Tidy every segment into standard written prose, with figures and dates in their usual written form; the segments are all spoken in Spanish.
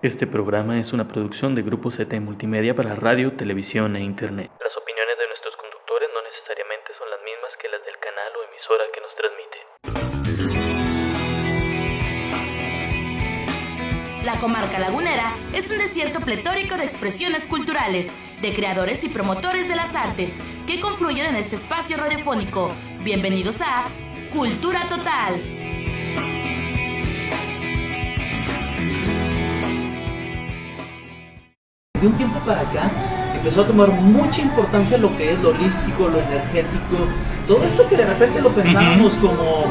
Este programa es una producción de Grupo Z Multimedia para radio, televisión e internet. Las opiniones de nuestros conductores no necesariamente son las mismas que las del canal o emisora que nos transmite. La comarca lagunera es un desierto pletórico de expresiones culturales, de creadores y promotores de las artes, que confluyen en este espacio radiofónico. Bienvenidos a Cultura Total. De un tiempo para acá empezó a tomar mucha importancia lo que es lo holístico, lo energético, todo esto que de repente lo pensábamos como,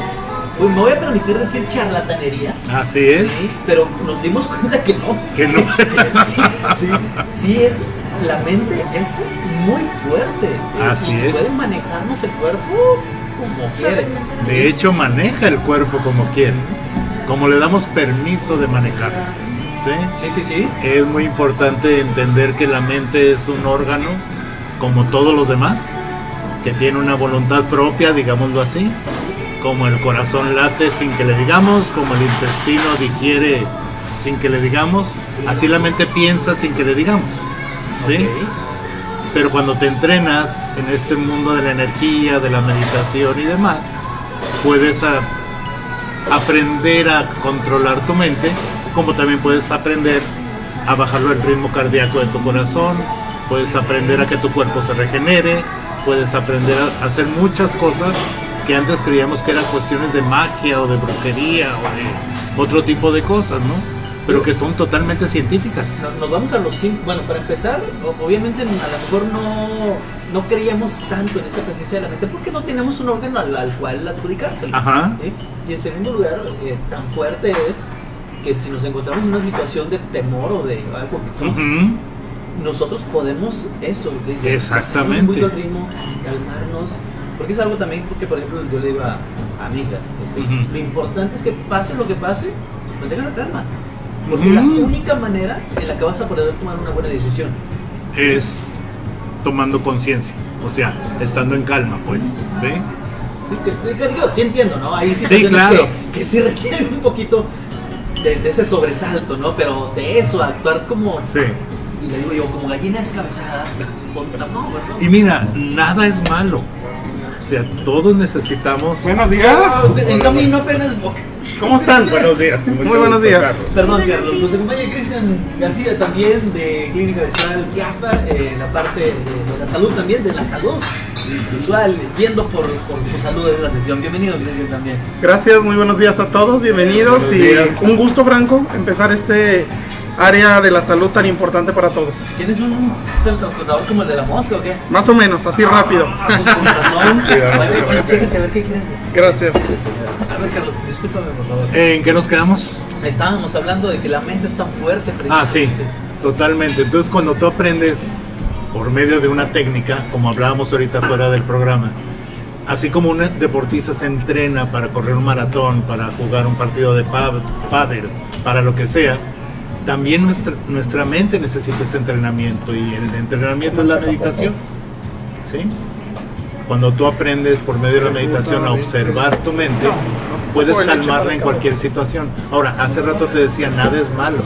pues me voy a permitir decir charlatanería. Así es. Sí, pero nos dimos cuenta que no. Que no. sí es, la mente es muy fuerte. Así y es. puede manejarnos el cuerpo como quiere. De hecho, maneja el cuerpo como quiere, como le damos permiso de manejar. ¿Sí? Es muy importante entender que la mente es un órgano como todos los demás, que tiene una voluntad propia, digámoslo así, como el corazón late sin que le digamos, como el intestino digiere sin que le digamos, así la mente piensa sin que le digamos, ¿sí? Okay. Pero cuando te entrenas en este mundo de la energía, de la meditación y demás, puedes aprender a controlar tu mente, como también puedes aprender a bajarlo el ritmo cardíaco de tu corazón, puedes aprender a que tu cuerpo se regenere, puedes aprender a hacer muchas cosas que antes creíamos que eran cuestiones de magia o de brujería o de otro tipo de cosas, ¿no? Pero que son totalmente científicas. Nos vamos a los bueno, para empezar, obviamente a lo mejor no creíamos tanto en esta presencia de la mente porque no tenemos un órgano al cual adjudicárselo. Ajá. ¿Sí? Y en segundo lugar, tan fuerte es que si nos encontramos en una situación de temor o de algo que nosotros podemos eso, exactamente, un poquito el ritmo, calmarnos, porque es algo también porque, por ejemplo, yo le digo a mi hija, lo importante es que pase lo que pase, mantenga la calma, porque la única manera en la que vas a poder tomar una buena decisión es tomando conciencia, o sea, estando en calma, pues, ¿sí? Sí entiendo, ¿no? Hay situaciones claro. que sí requieren un poquito de ese sobresalto, ¿no? Pero de eso, actuar como... Sí. Y le digo yo, como gallina descabezada. No. Y mira, nada es malo. O sea, todos necesitamos... Buenos días. En camino apenas... ¿Cómo están? Buenos días. Muy buenos días. Carlos. Perdón, Carlos. Nos acompaña Cristian García también, de Clínica Visual GAFA, en la parte de la salud también, de la salud visual, viendo por tu salud en la sección. Bienvenido, Cristian, también. Gracias, muy buenos días a todos, bienvenidos. Un gusto, Franco, empezar este área de la salud tan importante para todos. ¿Tienes un teletransportador como el de la mosca o qué? Más o menos, así rápido. Con razón. Chécate a ver qué quieres. Gracias. A ver, Carlos, discúlpame, por favor. ¿En qué nos quedamos? Estábamos hablando de que la mente es tan fuerte. Sí, totalmente. Entonces, cuando tú aprendes por medio de una técnica, como hablábamos ahorita fuera del programa, así como un deportista se entrena para correr un maratón, para jugar un partido de pádel, para lo que sea, también nuestra mente necesita ese entrenamiento, y el entrenamiento es la meditación, ¿sí? Cuando tú aprendes por medio de la meditación a observar tu mente, puedes calmarla en cualquier situación. Ahora, hace rato te decía, nada es malo.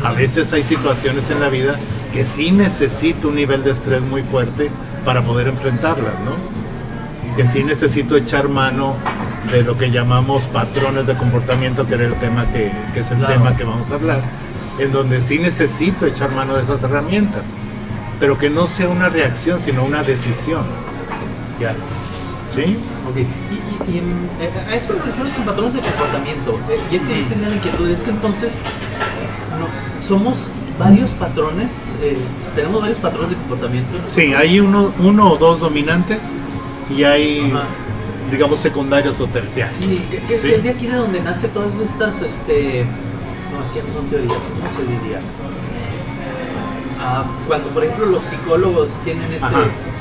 A veces hay situaciones en la vida que sí necesito un nivel de estrés muy fuerte para poder enfrentarlas, ¿no? Que sí necesito echar mano de lo que llamamos patrones de comportamiento, que era el tema que es el tema que vamos a hablar, en donde sí necesito echar mano de esas herramientas, pero que no sea una reacción, sino una decisión. Ya. ¿Sí? Ok. Y a eso me refiero con patrones de comportamiento. Y es que yo tenía la inquietud, es que entonces somos varios patrones, tenemos varios patrones de comportamiento. Sí, hay uno o dos dominantes y hay, digamos, secundarios o terciarios. Sí, ¿sí? Es de aquí de donde nace todas estas, no, es que no son teorías, ¿cómo se diría? Cuando, por ejemplo, los psicólogos tienen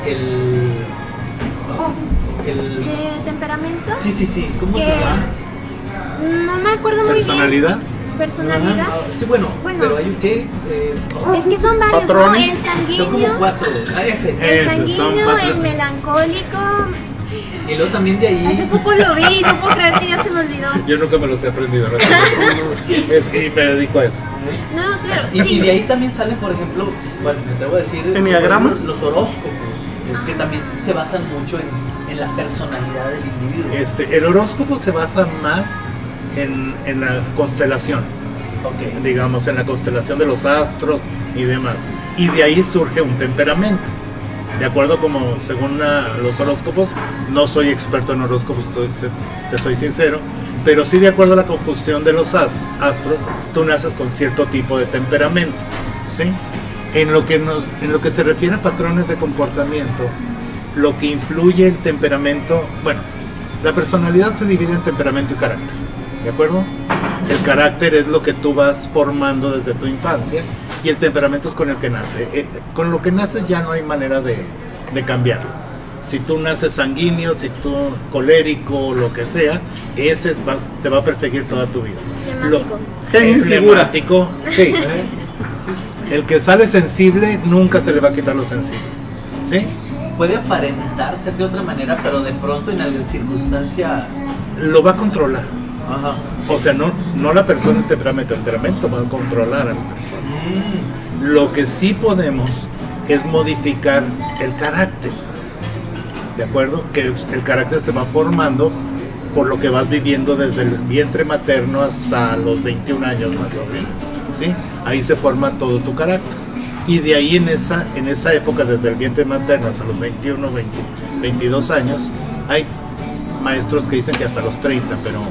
el ¿temperamento? Sí, ¿cómo se llama? No me acuerdo muy ¿Personalidad? Bien. ¿Personalidad? Sí, bueno, pero hay un qué. Es que son varios, patrones. ¿no? El sanguíneo. Son como 4. El sanguíneo, el melancólico. Y luego también de Hace ahí. poco lo vi, no puedo creer que ya se me olvidó. Yo nunca me los he aprendido, ¿no? Y me dedico a eso. No, claro, Y sí. de ahí también salen, por ejemplo, bueno, te voy a decir, ¿Enneagramas? los horóscopos, que también se basan mucho en la personalidad del individuo. El horóscopo se basa más en la constelación, Ok. digamos, en la constelación de los astros y demás. Y de ahí surge un temperamento. De acuerdo como según los horóscopos, no soy experto en horóscopos, te soy sincero, pero sí de acuerdo a la conjunción de los astros, tú naces con cierto tipo de temperamento, ¿sí? En lo que se refiere a patrones de comportamiento, lo que influye el temperamento, bueno, la personalidad se divide en temperamento y carácter, ¿de acuerdo? El carácter es lo que tú vas formando desde tu infancia y el temperamento es con el que nace. Con lo que naces ya no hay manera de cambiarlo. Si tú naces sanguíneo, si tú colérico, lo que sea, ese te va a perseguir toda tu vida. Flemático. Genio y figura. Flemático, sí. El que sale sensible nunca se le va a quitar lo sensible, ¿sí? Puede aparentar ser de otra manera, pero de pronto en alguna circunstancia. Lo va a controlar. Ajá. O sea, no la persona, el temperamento va a controlar a la persona. Lo que sí podemos es modificar el carácter, ¿de acuerdo? Que el carácter se va formando por lo que vas viviendo desde el vientre materno hasta los 21 años más o menos, ¿sí? Ahí se forma todo tu carácter. Y de ahí en esa época, desde el vientre materno hasta los 21, 22 años, hay maestros que dicen que hasta los 30, pero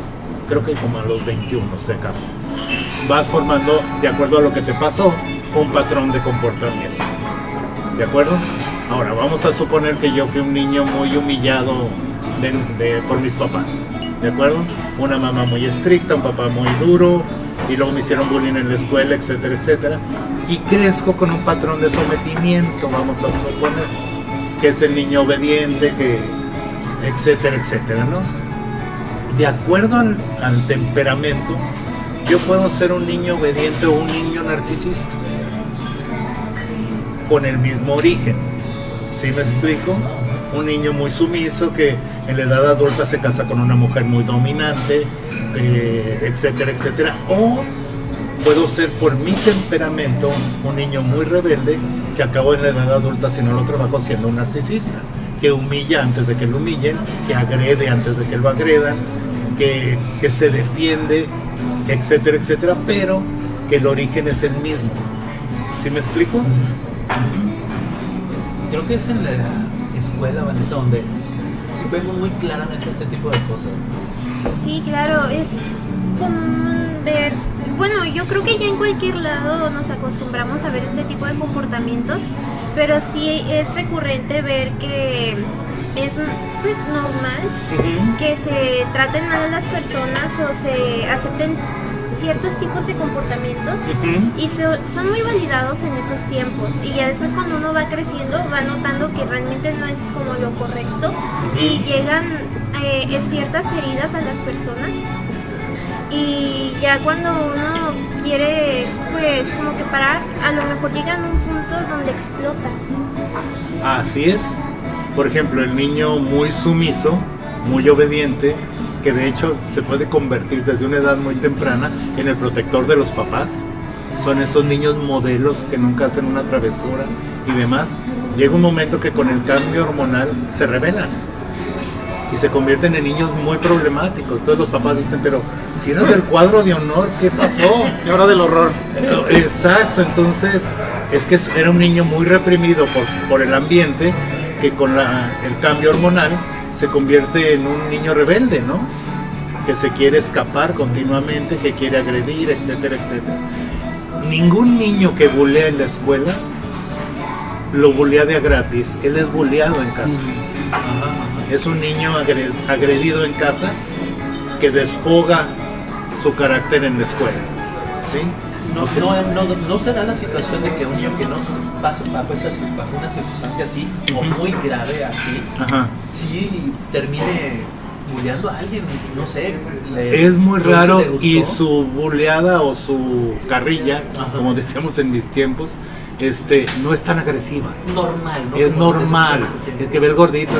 creo que como a los 21 se acaba. Vas formando, de acuerdo a lo que te pasó, un patrón de comportamiento. ¿De acuerdo? Ahora, vamos a suponer que yo fui un niño muy humillado por mis papás. ¿De acuerdo? Una mamá muy estricta, un papá muy duro, y luego me hicieron bullying en la escuela, etcétera, etcétera. Y crezco con un patrón de sometimiento, vamos a suponer, que es el niño obediente, que etcétera, etcétera, ¿no? De acuerdo al temperamento, yo puedo ser un niño obediente o un niño narcisista, con el mismo origen. ¿Sí me explico? Un niño muy sumiso que en la edad adulta se casa con una mujer muy dominante, etcétera, etcétera. O puedo ser por mi temperamento un niño muy rebelde que acabo en la edad adulta, si no lo trabajo, siendo un narcisista, que humilla antes de que lo humillen, que agrede antes de que lo agredan, que se defiende, etcétera, etcétera, pero que el origen es el mismo. ¿Sí me explico? Creo que es en la escuela, Vanessa, donde sí vemos muy claramente este tipo de cosas. Sí, claro, es común ver. Bueno, yo creo que ya en cualquier lado nos acostumbramos a ver este tipo de comportamientos, pero sí es recurrente ver que es pues normal que se traten mal a las personas o se acepten ciertos tipos de comportamientos y son muy validados en esos tiempos, y ya después cuando uno va creciendo va notando que realmente no es como lo correcto y llegan ciertas heridas a las personas, y ya cuando uno quiere pues como que parar, a lo mejor llegan a un punto donde explota. Así es. Por ejemplo, el niño muy sumiso, muy obediente, que de hecho se puede convertir desde una edad muy temprana en el protector de los papás. Son esos niños modelos que nunca hacen una travesura y demás. Llega un momento que con el cambio hormonal se rebelan y se convierten en niños muy problemáticos. Entonces los papás dicen, pero si eras del cuadro de honor, ¿qué pasó? Y ahora del horror. Exacto, entonces es que era un niño muy reprimido por el ambiente, que con el cambio hormonal se convierte en un niño rebelde, ¿no? Que se quiere escapar continuamente, que quiere agredir, etcétera, etcétera. Ningún niño que bulea en la escuela lo bulea de a gratis, él es buleado en casa. Es un niño agredido en casa que desfoga su carácter en la escuela, ¿sí? No se da la situación de que un niño que no pasa bajo una circunstancia así, o muy grave así, sí termine bulleando a alguien, no sé. Es muy raro, ¿le gustó? y su buleada o su carrilla, como decíamos en mis tiempos, no es tan agresiva. Normal, ¿no? Es Como normal. ese- Es que ve el gordito,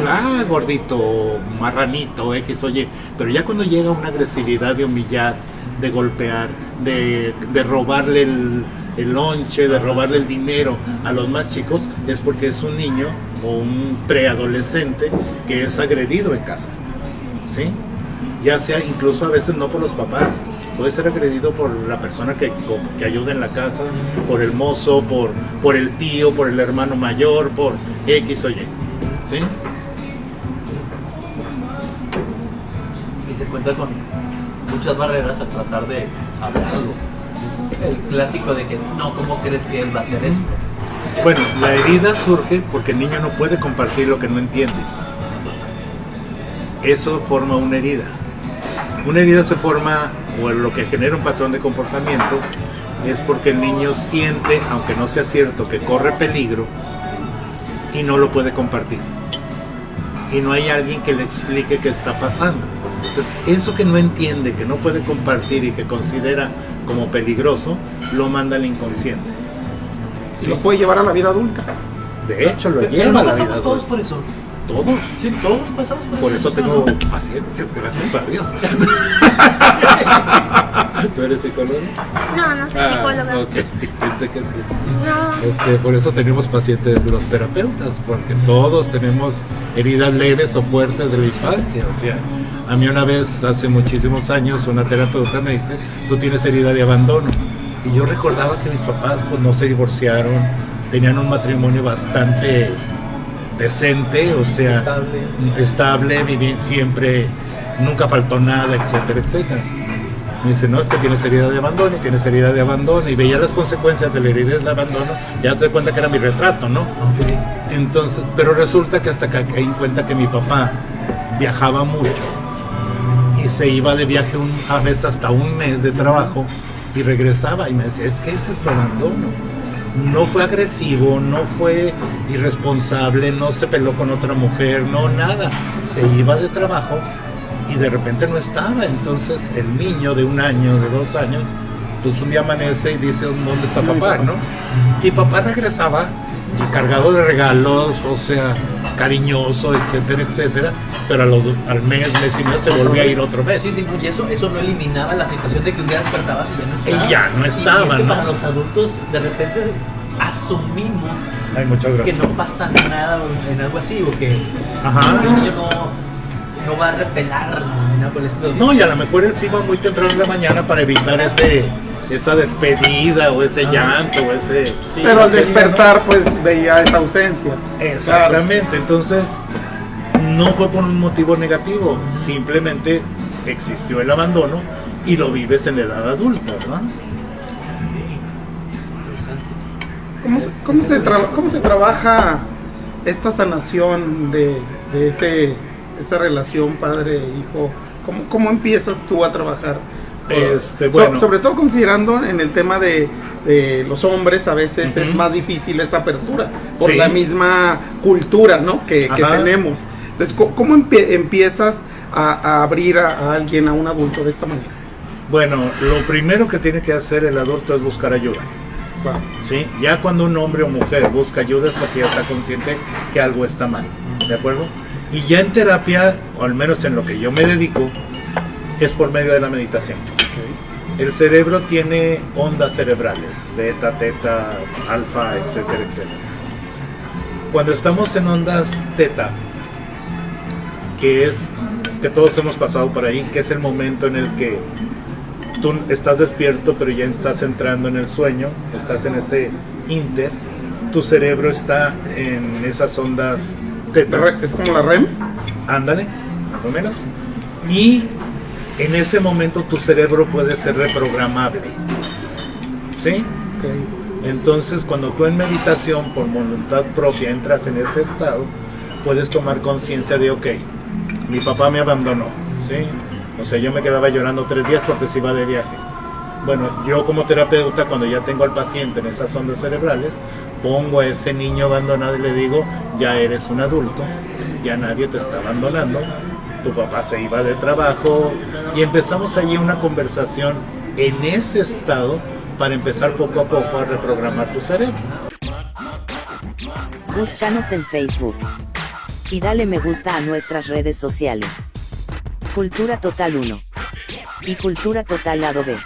gordito, marranito, X, oye. Pero ya cuando llega una agresividad de humillar, de golpear, de robarle el lonche, de robarle el dinero a los más chicos, es porque es un niño o un preadolescente que es agredido en casa, ¿sí? Ya sea incluso a veces no por los papás, puede ser agredido por la persona que ayuda en la casa, por el mozo, por el tío, por el hermano mayor, por X o Y, ¿sí? Y se cuenta con muchas barreras al tratar de hablarlo. El clásico de que no, ¿cómo crees que él va a hacer esto? Bueno, la herida surge porque el niño no puede compartir lo que no entiende. Eso forma una herida. Una herida se forma, o lo que genera un patrón de comportamiento, es porque el niño siente, aunque no sea cierto, que corre peligro y no lo puede compartir. Y no hay alguien que le explique qué está pasando. Entonces, eso que no entiende, que no puede compartir y que considera como peligroso, lo manda al inconsciente. Y lo puede llevar a la vida adulta. De hecho, lo Pero lleva no a la vida pasamos todos adulta. por eso. Todos. Sí, todos pasamos Por eso ¿no? tengo pacientes, gracias a Dios. ¿Tú eres psicólogo? No, no soy psicóloga. Ok, pensé que sí. No. Por eso tenemos pacientes los terapeutas, porque todos tenemos heridas leves o fuertes de la infancia. O sea, a mí una vez, hace muchísimos años, una terapeuta me dice, tú tienes herida de abandono. Y yo recordaba que mis papás pues no se divorciaron, tenían un matrimonio bastante decente, o sea, estable, vivían siempre, nunca faltó nada, etcétera, etcétera. Me dice, no, es que tienes herida de abandono, y veía las consecuencias de la herida del abandono, ya te das cuenta que era mi retrato, ¿no? Okay. Entonces, pero resulta que hasta que caí en cuenta que mi papá viajaba mucho, y se iba de viaje a veces hasta un mes de trabajo, y regresaba, y me decía, es que ese es tu abandono. No fue agresivo, no fue irresponsable, no se peló con otra mujer, no, nada. Se iba de trabajo y de repente no estaba. Entonces el niño de 1 año, de 2 años, pues un día amanece y dice, ¿dónde está papá? ¿No? Y papá regresaba y cargado de regalos, o sea, cariñoso, etcétera, etcétera. Pero al mes y medio se volvía a ir otro mes. Sí, y eso no eliminaba la situación de que un día despertabas y ya no estaba. Y ya no estaba, y es que ¿no? para los adultos, de repente asumimos Ay, muchas que gracias. no pasa nada en algo así, o que Ajá. el niño no va a repelar ni nada por el estilo. No, y a lo mejor él se iba muy temprano en la mañana para evitar esa despedida o ese llanto o ese... Sí, Pero al no tenía, despertar, pues veía esa ausencia. Exactamente, entonces no fue por un motivo negativo, simplemente existió el abandono y lo vives en la edad adulta, ¿no? ¿Cómo se trabaja esta sanación de esa relación padre-hijo? ¿Cómo empiezas tú a trabajar? Bueno. Sobre todo considerando en el tema de los hombres, a veces es más difícil esa apertura por Sí. la misma cultura, ¿no? que Ajá. tenemos. Entonces, ¿cómo empiezas a abrir a alguien, a un adulto de esta manera? Bueno, lo primero que tiene que hacer el adulto es buscar ayuda. Wow. ¿Sí? Ya cuando un hombre o mujer busca ayuda es porque ya está consciente que algo está mal, ¿de acuerdo? Y ya en terapia, o al menos en lo que yo me dedico, es por medio de la meditación. El cerebro tiene ondas cerebrales, beta, teta, alfa, etcétera, etcétera. Cuando estamos en ondas teta, que todos hemos pasado por ahí, que es el momento en el que tú estás despierto pero ya estás entrando en el sueño, estás en ese inter, tu cerebro está en esas ondas teta. ¿Es como la REM? Ándale, más o menos. Y en ese momento tu cerebro puede ser reprogramable. ¿Sí? Okay. Entonces cuando tú en meditación por voluntad propia entras en ese estado, puedes tomar conciencia de, ok, mi papá me abandonó, ¿sí? O sea, yo me quedaba llorando 3 días porque se iba de viaje. Bueno, yo como terapeuta, cuando ya tengo al paciente en esas ondas cerebrales, pongo a ese niño abandonado y le digo, ya eres un adulto, ya nadie te está abandonando, tu papá se iba de trabajo, y empezamos allí una conversación en ese estado para empezar poco a poco a reprogramar tu cerebro. Búscanos en Facebook. Y dale me gusta a nuestras redes sociales. Cultura Total 1. Y Cultura Total Lado B.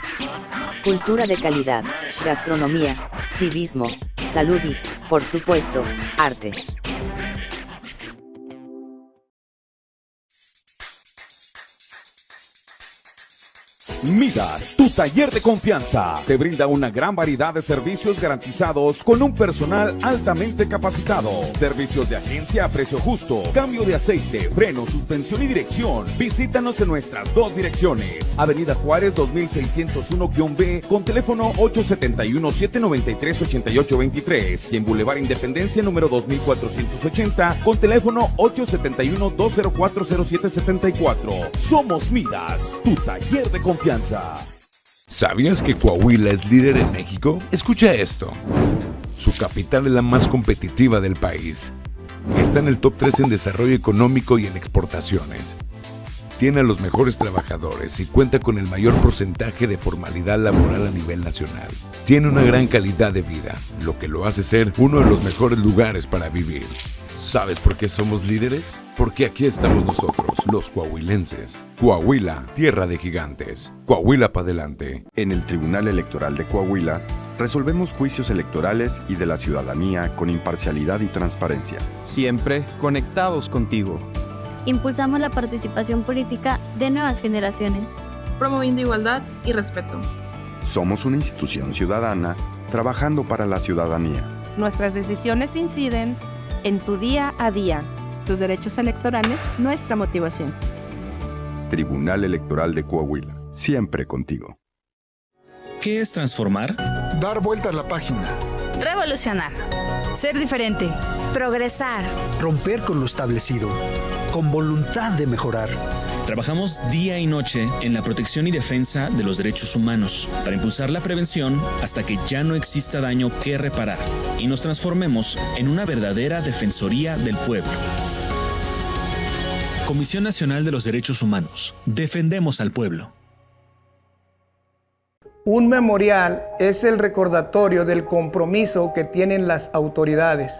Cultura de calidad, gastronomía, civismo, salud y, por supuesto, arte. Midas, tu taller de confianza, te brinda una gran variedad de servicios garantizados con un personal altamente capacitado. Servicios de agencia a precio justo, cambio de aceite, freno, suspensión y dirección. Visítanos en nuestras dos direcciones. Avenida Juárez 2601-B con teléfono 871-793-8823 y en Boulevard Independencia número 2480 con teléfono 871-204-0774. Somos Midas, tu taller de confianza. ¿Sabías que Coahuila es líder en México? Escucha esto. Su capital es la más competitiva del país. Está en el top 3 en desarrollo económico y en exportaciones. Tiene a los mejores trabajadores y cuenta con el mayor porcentaje de formalidad laboral a nivel nacional. Tiene una gran calidad de vida, lo que lo hace ser uno de los mejores lugares para vivir. ¿Sabes por qué somos líderes? Porque aquí estamos nosotros, los coahuilenses. Coahuila, tierra de gigantes. Coahuila para adelante. En el Tribunal Electoral de Coahuila, resolvemos juicios electorales y de la ciudadanía con imparcialidad y transparencia. Siempre conectados contigo. Impulsamos la participación política de nuevas generaciones, promoviendo igualdad y respeto. Somos una institución ciudadana trabajando para la ciudadanía. Nuestras decisiones inciden en tu día a día. Tus derechos electorales, nuestra motivación. Tribunal Electoral de Coahuila, siempre contigo. ¿Qué es transformar? Dar vuelta a la página. Revolucionar. Ser diferente. Progresar. Romper con lo establecido. Con voluntad de mejorar. Trabajamos día y noche en la protección y defensa de los derechos humanos para impulsar la prevención hasta que ya no exista daño que reparar y nos transformemos en una verdadera defensoría del pueblo. Comisión Nacional de los Derechos Humanos. Defendemos al pueblo. Un memorial es el recordatorio del compromiso que tienen las autoridades.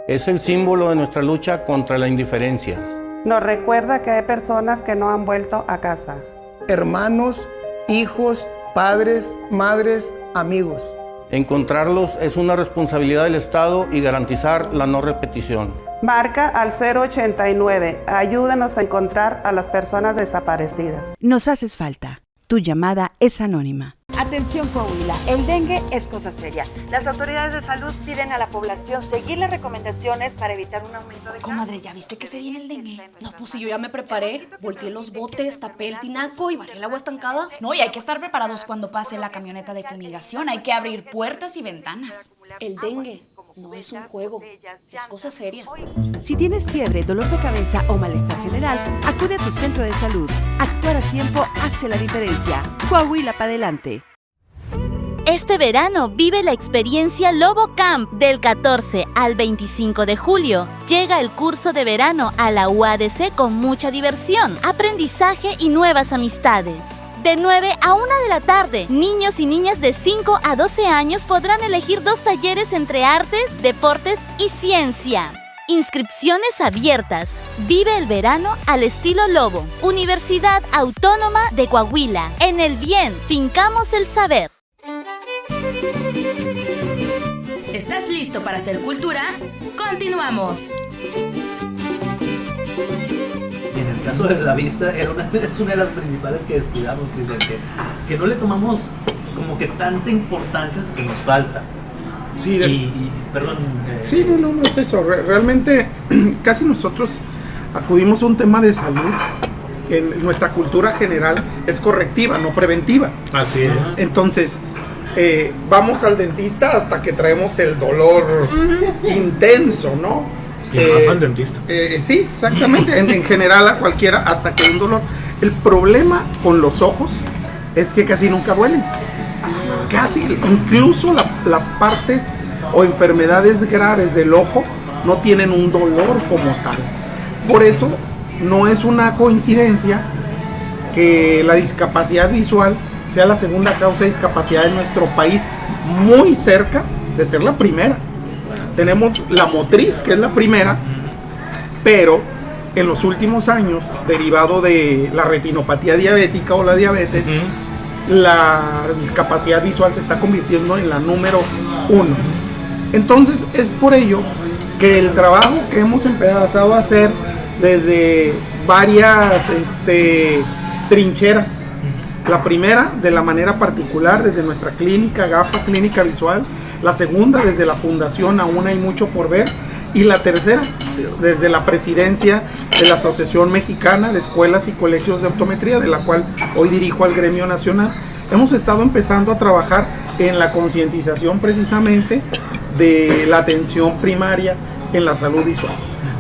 Es el símbolo de nuestra lucha contra la indiferencia. Nos recuerda que hay personas que no han vuelto a casa. Hermanos, hijos, padres, madres, amigos. Encontrarlos es una responsabilidad del Estado y garantizar la no repetición. Marca al 089. Ayúdanos a encontrar a las personas desaparecidas. Nos haces falta. Tu llamada es anónima. Atención Coahuila, el dengue es cosa seria. Las autoridades de salud piden a la población seguir las recomendaciones para evitar un aumento de... Comadre, ¿ya viste que se viene el dengue? No, pues si yo ya me preparé, volteé los botes, tapé el tinaco y barré el agua estancada. No, y hay que estar preparados cuando pase la camioneta de fumigación. Hay que abrir puertas y ventanas. El dengue no es un juego, es cosa seria. Si tienes fiebre, dolor de cabeza o malestar general, acude a tu centro de salud. Actuar a tiempo hace la diferencia. Coahuila para adelante. Este verano vive la experiencia Lobo Camp del 14 al 25 de julio. Llega el curso de verano a la UADC con mucha diversión, aprendizaje y nuevas amistades. De 9 a 1 de la tarde, niños y niñas de 5 a 12 años podrán elegir 2 talleres entre artes, deportes y ciencia. Inscripciones abiertas. Vive el verano al estilo Lobo. Universidad Autónoma de Coahuila. En el bien, fincamos el saber. ¿Estás listo para hacer cultura? ¡Continuamos! Y en el caso de la vista, es una de las principales que descuidamos, Cristian, que no le tomamos como que tanta importancia que nos falta. Sí, perdón. Sí, no es eso. Realmente casi nosotros acudimos a un tema de salud. En nuestra cultura general es correctiva, no preventiva. Así es. Entonces, vamos al dentista hasta que traemos el dolor intenso, ¿no? Y vas al dentista. Sí, exactamente. En general a cualquiera hasta que hay un dolor. El problema con los ojos es que casi nunca duelen. Casi, incluso las partes o enfermedades graves del ojo no tienen un dolor como tal. Por eso no es una coincidencia que la discapacidad visual sea la segunda causa de discapacidad en nuestro país, muy cerca de ser la primera. Tenemos la motriz, que es la primera, pero en los últimos años, derivado de la retinopatía diabética o la diabetes, la discapacidad visual se está convirtiendo en la número 1. Entonces es por ello que el trabajo que hemos empezado a hacer desde varias trincheras, la primera de la manera particular desde nuestra clínica GAFA, Clínica Visual, la segunda desde la Fundación Aún Hay Mucho por Ver, y la tercera desde la presidencia de la Asociación Mexicana de Escuelas y Colegios de Optometría, de la cual hoy dirijo al gremio nacional. Hemos estado empezando a trabajar en la concientización precisamente de la atención primaria en la salud visual.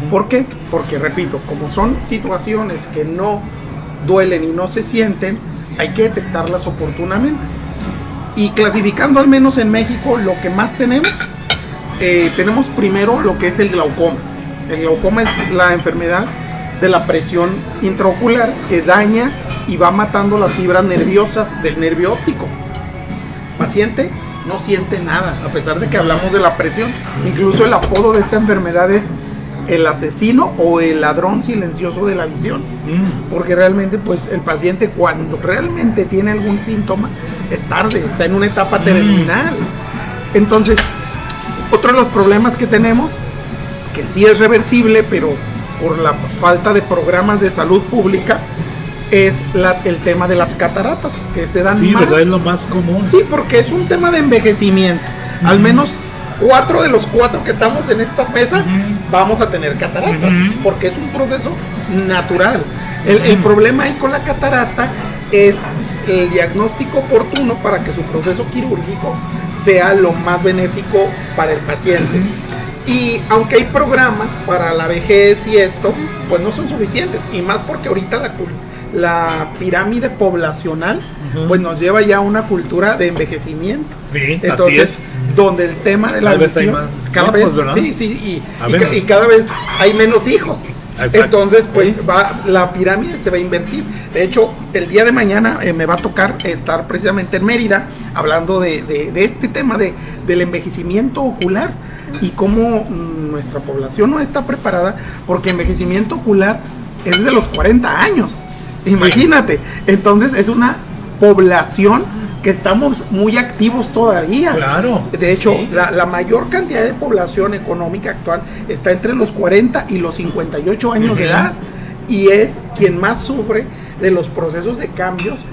¿Por qué? Porque, repito, como son situaciones que no duelen y no se sienten, hay que detectarlas oportunamente. Y clasificando al menos en México lo que más tenemos primero lo que es el glaucoma. El glaucoma es la enfermedad de la presión intraocular que daña y va matando las fibras nerviosas del nervio óptico. El paciente no siente nada, a pesar de que hablamos de la presión. Incluso el apodo de esta enfermedad es el asesino o el ladrón silencioso de la visión, porque realmente pues el paciente, cuando realmente tiene algún síntoma, es tarde, está en una etapa terminal. Entonces, otro de los problemas que tenemos, que sí es reversible, pero por la falta de programas de salud pública, es el tema de las cataratas, que se dan más. ¿Verdad? Es lo más común. Sí, porque es un tema de envejecimiento. Al menos 4 de los 4 que estamos en esta mesa vamos a tener cataratas, porque es un proceso natural. El problema ahí con la catarata es el diagnóstico oportuno para que su proceso quirúrgico sea lo más benéfico para el paciente. Y aunque hay programas para la vejez y esto, pues no son suficientes, y más porque ahorita la pirámide poblacional pues nos lleva ya a una cultura de envejecimiento. Sí, entonces, donde el tema de la visión cada vez, y cada vez hay menos hijos. Exacto. Entonces, pues la pirámide se va a invertir. De hecho, el día de mañana me va a tocar estar precisamente en Mérida hablando de este tema del envejecimiento ocular y cómo nuestra población no está preparada, porque envejecimiento ocular es de los 40 años. Imagínate. Entonces, es una población que estamos muy activos todavía. Claro. De hecho, la mayor cantidad de población económica actual está entre los 40 y los 58 años de edad, y es quien más sufre de los procesos de cambios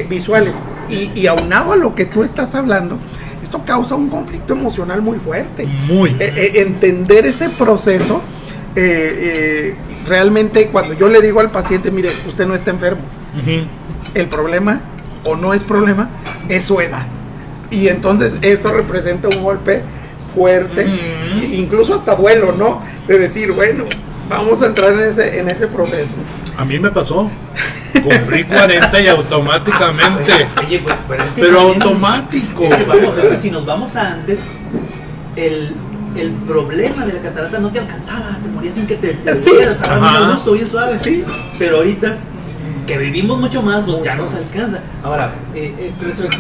visuales. Y aunado a lo que tú estás hablando, esto causa un conflicto emocional muy fuerte. Entender ese proceso, realmente cuando yo le digo al paciente, mire, usted no está enfermo, el problema o no es problema, es su edad. Y entonces eso representa un golpe fuerte, incluso hasta duelo, ¿no? De decir, bueno, vamos a entrar en ese proceso. A mí me pasó. Cumplí 40 y automáticamente. Oye, pero pero automático. Es que si nos vamos a antes, el problema de la catarata no te alcanzaba, te morías sin que te estaba muy gusto, bien suave. Sí. Pero ahorita que vivimos mucho más, pues ya nos alcanza. Ahora,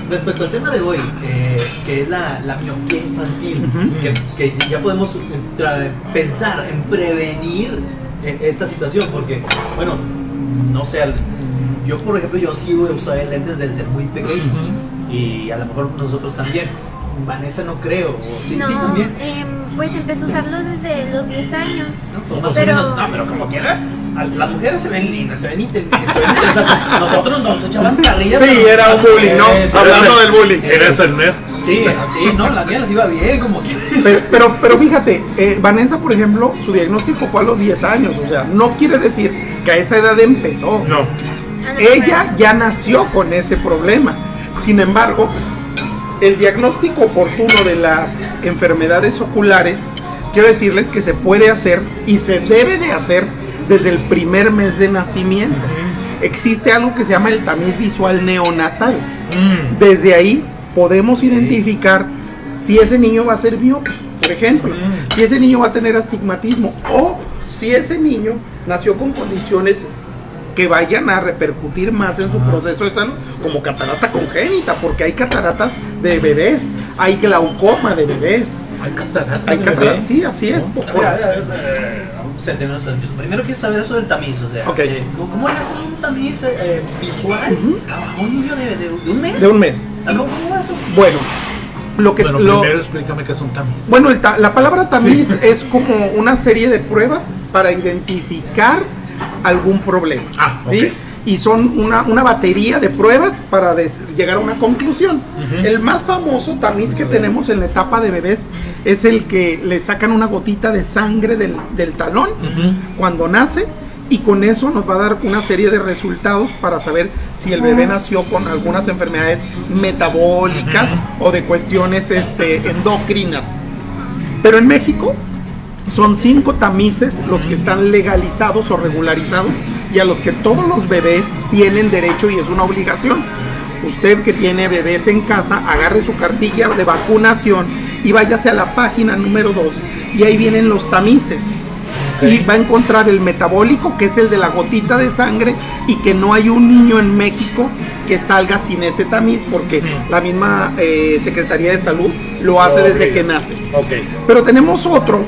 respecto al tema de hoy, que es la miopía infantil, que ya podemos pensar en prevenir esta situación, porque, bueno, no sé, yo por ejemplo, yo sí usaba lentes desde muy pequeño, y a lo mejor nosotros también. Vanessa no creo, o sí, sí también. Pues empezó a usarlos desde los 10 años. No, más o menos, pero como quiera, las mujeres se ven lindas, se ven interesantes. Nosotros nos echaban carrillas. Sí, era un bullying, ¿no? Hablando del bullying. ¿Eres el nerd? Sí, no, las mías les iba bien, como que. Pero fíjate, Vanessa, por ejemplo, su diagnóstico fue a los 10 años, o sea, no quiere decir que a esa edad empezó. No. Ella ya nació con ese problema. Sin embargo, el diagnóstico oportuno de las enfermedades oculares, quiero decirles que se puede hacer y se debe de hacer desde el primer mes de nacimiento. Existe algo que se llama el tamiz visual neonatal. Desde ahí podemos identificar si ese niño va a ser miope, por ejemplo, si ese niño va a tener astigmatismo, o si ese niño nació con condiciones que vayan a repercutir más en su proceso de salud, como catarata congénita, porque hay cataratas de bebés, hay glaucoma de bebés, Hay cataratas. Hay cataratas, sí, así es. Primero quiero saber eso del tamiz, o sea, ¿cómo le haces un tamiz visual a un niño de un mes? De un mes. ¿Cómo es eso? Bueno, primero explícame qué es un tamiz. Bueno, la palabra tamiz es como una serie de pruebas para identificar algún problema. ¿sí? Y son una batería de pruebas para llegar a una conclusión. El más famoso tamiz que tenemos en la etapa de bebés es el que le sacan una gotita de sangre del talón cuando nace, y con eso nos va a dar una serie de resultados para saber si el bebé nació con algunas enfermedades metabólicas o de cuestiones endocrinas. Pero en México son 5 tamices los que están legalizados o regularizados y a los que todos los bebés tienen derecho, y es una obligación. Usted que tiene bebés en casa, agarre su cartilla de vacunación y váyase a la página número 2 y ahí vienen los tamices. Y va a encontrar el metabólico, que es el de la gotita de sangre, y que no hay un niño en México que salga sin ese tamiz, porque la misma Secretaría de Salud lo hace desde que nace. Pero tenemos otros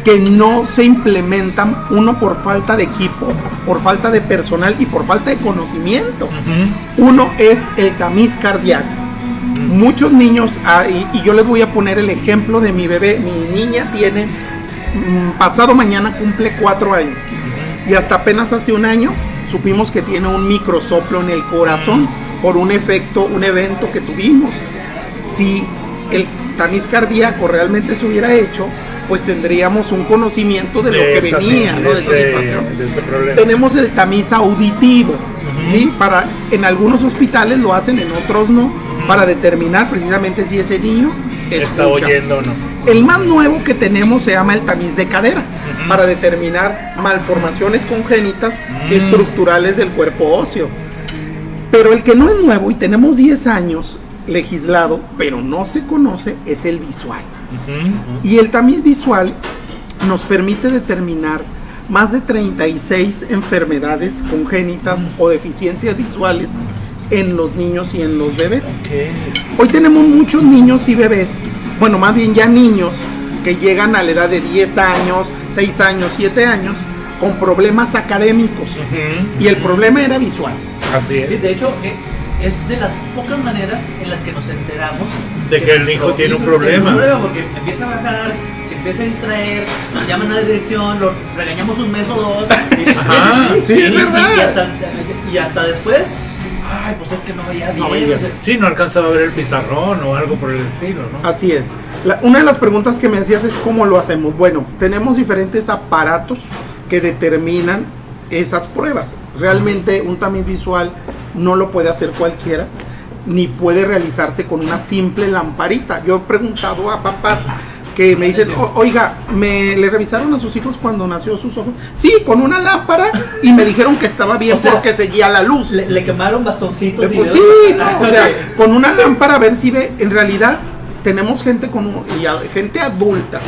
que no se implementan, uno por falta de equipo, por falta de personal y por falta de conocimiento. Uno es el tamiz cardíaco. Muchos niños, y yo les voy a poner el ejemplo de mi bebé. Mi niña tiene, pasado mañana cumple 4 años, y hasta apenas hace un año supimos que tiene un microsoplo en el corazón por un evento que tuvimos. Si el tamiz cardíaco realmente se hubiera hecho, pues tendríamos un conocimiento de lo que venía, ¿no? de esa situación. Tenemos el tamiz auditivo, ¿sí? En algunos hospitales lo hacen, en otros no, para determinar precisamente si ese niño está oyendo o no. El más nuevo que tenemos se llama el tamiz de cadera, para determinar malformaciones congénitas estructurales del cuerpo óseo. Pero el que no es nuevo, y tenemos 10 años legislado, pero no se conoce, es el visual. Y el tamiz visual nos permite determinar más de 36 enfermedades congénitas o deficiencias visuales en los niños y en los bebés. Hoy tenemos muchos niños y bebés, bueno, más bien ya niños que llegan a la edad de 10 años, 6 años, 7 años, con problemas académicos. Y el problema era visual. Así es. De hecho, es de las pocas maneras en las que nos enteramos de que el hijo tiene un problema. Porque empieza a bajar, se empieza a distraer, nos llaman a la dirección, lo regañamos un mes o dos. Es verdad. Y hasta después, ay, pues es que no veía bien. Sí, no alcanzaba a ver el pizarrón o algo por el estilo, ¿no? Así es. Una de las preguntas que me hacías es cómo lo hacemos. Bueno, tenemos diferentes aparatos que determinan esas pruebas. Realmente un tamiz visual no lo puede hacer cualquiera, ni puede realizarse con una simple lamparita. Yo he preguntado a papás que me dicen, oiga, ¿le revisaron a sus hijos cuando nació sus ojos? Sí, con una lámpara, y me dijeron que estaba bien, porque seguía la luz. Le quemaron bastoncitos. Pues sí, no, o sea, con una lámpara a ver si ve. En realidad tenemos gente gente adulta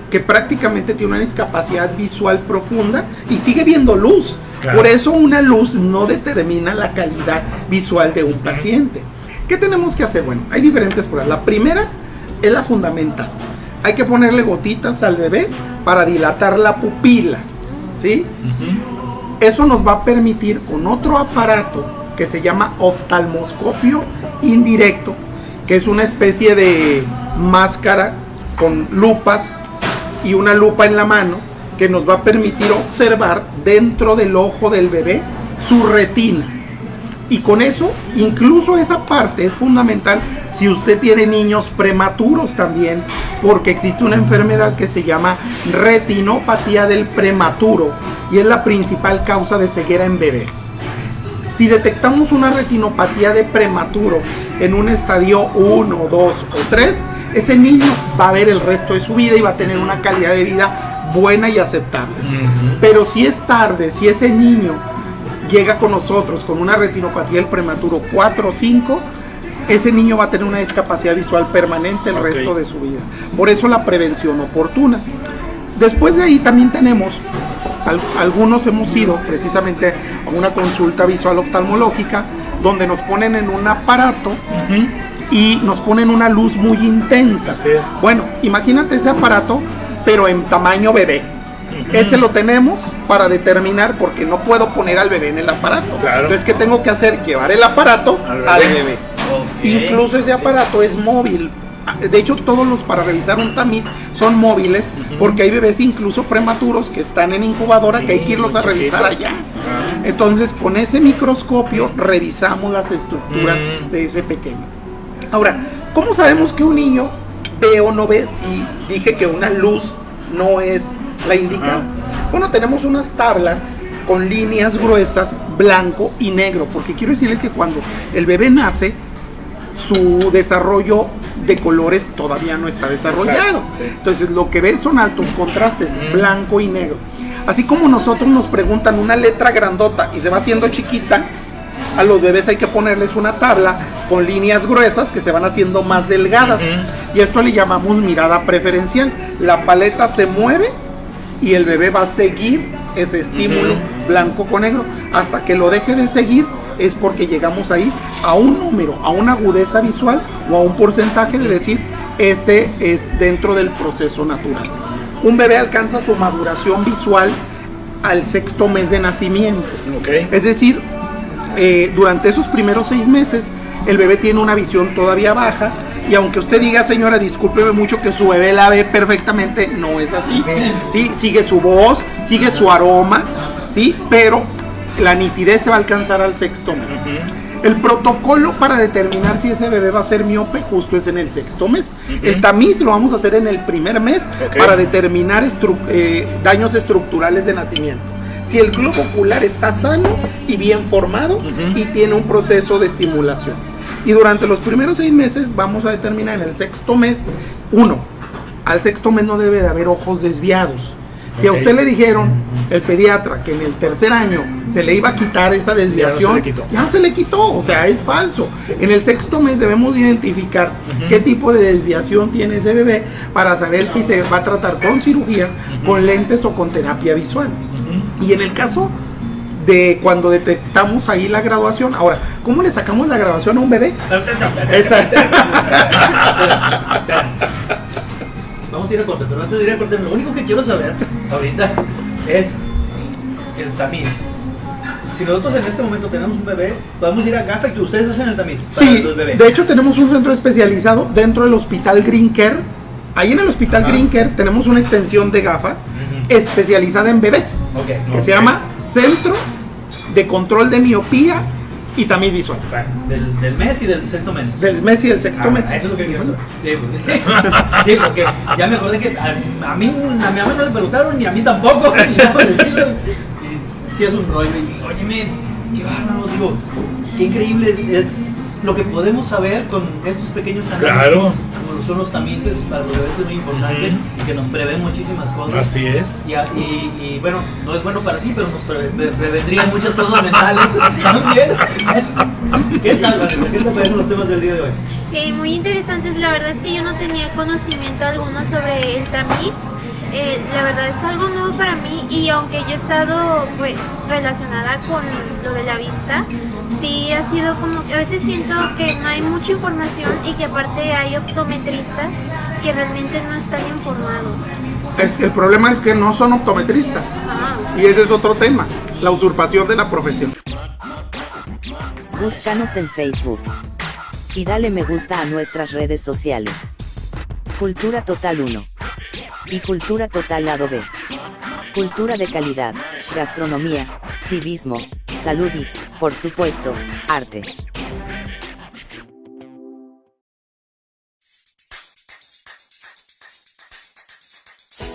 que prácticamente tiene una discapacidad visual profunda y sigue viendo luz. Claro. Por eso una luz no determina la calidad visual de un paciente. ¿Qué tenemos que hacer? Bueno, hay diferentes pruebas. La primera es la fundamental. Hay que ponerle gotitas al bebé para dilatar la pupila, ¿sí? Eso nos va a permitir, con otro aparato que se llama oftalmoscopio indirecto, que es una especie de máscara con lupas y una lupa en la mano, que nos va a permitir observar dentro del ojo del bebé su retina. Y con eso, incluso esa parte es fundamental si usted tiene niños prematuros también, porque existe una enfermedad que se llama retinopatía del prematuro y es la principal causa de ceguera en bebés. Si detectamos una retinopatía de prematuro en un estadio 1, 2 o 3, ese niño va a ver el resto de su vida y va a tener una calidad de vida buena y aceptable. Pero si es tarde, si ese niño llega con nosotros con una retinopatía del prematuro 4 o 5, ese niño va a tener una discapacidad visual permanente el resto de su vida. Por eso la prevención oportuna. Después de ahí también tenemos, algunos hemos ido precisamente a una consulta visual oftalmológica, donde nos ponen en un aparato y nos ponen una luz muy intensa. Bueno, imagínate ese aparato, pero en tamaño bebé. Ese lo tenemos para determinar, porque no puedo poner al bebé en el aparato. Entonces, ¿qué tengo que hacer? Llevar el aparato al bebé. Incluso ese aparato es móvil. De hecho, todos los para revisar un tamiz son móviles, porque hay bebés incluso prematuros que están en incubadora que hay que irlos a revisar allá. Entonces, con ese microscopio revisamos las estructuras de ese pequeño. Ahora, ¿cómo sabemos que un niño ve o no ve si dije que una luz no es la indicada? Bueno, tenemos unas tablas con líneas gruesas, blanco y negro, porque quiero decirles que cuando el bebé nace, su desarrollo de colores todavía no está desarrollado. Entonces, lo que ven son altos contrastes, blanco y negro. Así como nosotros nos preguntan una letra grandota y se va haciendo chiquita, a los bebés hay que ponerles una tabla con líneas gruesas que se van haciendo más delgadas. Y esto le llamamos mirada preferencial. La paleta se mueve y el bebé va a seguir ese estímulo blanco con negro. Hasta que lo deje de seguir es porque llegamos ahí a un número, a una agudeza visual o a un porcentaje de decir, este es dentro del proceso natural. Un bebé alcanza su maduración visual al 6º mes de nacimiento. Es decir, durante esos primeros 6 meses el bebé tiene una visión todavía baja, y aunque usted diga, señora, discúlpeme mucho, que su bebé la ve perfectamente, no es así. ¿Sí? Sigue su voz, sigue su aroma, ¿sí? Pero la nitidez se va a alcanzar al 6º mes. El protocolo para determinar si ese bebé va a ser miope justo es en el 6º mes. El tamiz lo vamos a hacer en el primer mes para determinar daños estructurales de nacimiento. Si el globo ocular está sano y bien formado y tiene un proceso de estimulación. Y durante los primeros 6 meses vamos a determinar en el 6º mes, al 6º mes no debe de haber ojos desviados. Si a usted le dijeron, el pediatra, que en el 3er año se le iba a quitar esa desviación, ya no se le quitó, o sea, es falso. En el 6º mes debemos identificar qué tipo de desviación tiene ese bebé para saber si se va a tratar con cirugía, con lentes o con terapia visual. Y en el caso de cuando detectamos ahí la graduación, ahora, ¿cómo le sacamos la graduación a un bebé? Vamos a ir a corte, pero antes de ir a corte, lo único que quiero saber ahorita es el tamiz. Si nosotros en este momento tenemos un bebé, podemos ir a GAFA y que ustedes hacen el tamiz para los bebés. De hecho tenemos un centro especializado dentro del Hospital Green Care. Ahí en el Hospital Green Care tenemos una extensión de GAFA especializada en bebés, que se llama Centro de Control de Miopía y Tamiz Visual. Del mes y del 6º mes. Del mes y del 6º mes. Eso es lo que quiero saber. Sí, porque ya me acordé que a mi mamá no le preguntaron ni a mí tampoco. Sí, es un rollo. Y óyeme, qué bárbaro, digo, qué increíble es lo que podemos saber con estos pequeños análisis, como son los tamices para los bebés, es muy importante y que nos prevén muchísimas cosas. Así es. Y bueno, no es bueno para ti, pero nos prevendría muchas cosas mentales también. ¿Qué tal, Vanessa? ¿Qué te parecen los temas del día de hoy? Muy interesantes. La verdad es que yo no tenía conocimiento alguno sobre el tamiz. La verdad es algo nuevo para mí, y aunque yo he estado pues relacionada con lo de la vista, sí ha sido como que a veces siento que no hay mucha información y que aparte hay optometristas que realmente no están informados. El problema es que no son optometristas, y ese es otro tema, la usurpación de la profesión. Búscanos en Facebook y dale me gusta a nuestras redes sociales. Cultura Total 1 y Cultura Total Lado B. Cultura de calidad, gastronomía, civismo, salud y, por supuesto, arte.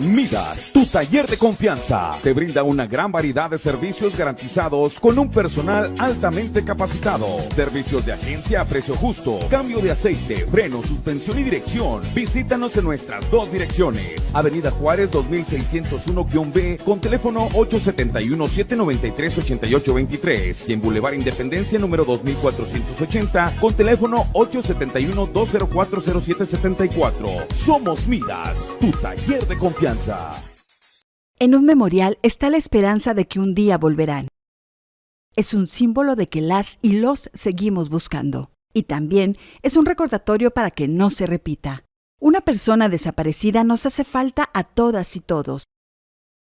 Midas, tu taller de confianza, te brinda una gran variedad de servicios garantizados con un personal altamente capacitado. Servicios de agencia a precio justo, cambio de aceite, freno, suspensión y dirección. Visítanos en nuestras 2 direcciones. Avenida Juárez 2601-B con teléfono 871-793-8823 y en Boulevard Independencia número 2480 con teléfono 871-204-0774. Somos Midas, tu taller de confianza. En un memorial está la esperanza de que un día volverán. Es un símbolo de que las y los seguimos buscando. Y también es un recordatorio para que no se repita. Una persona desaparecida nos hace falta a todas y todos.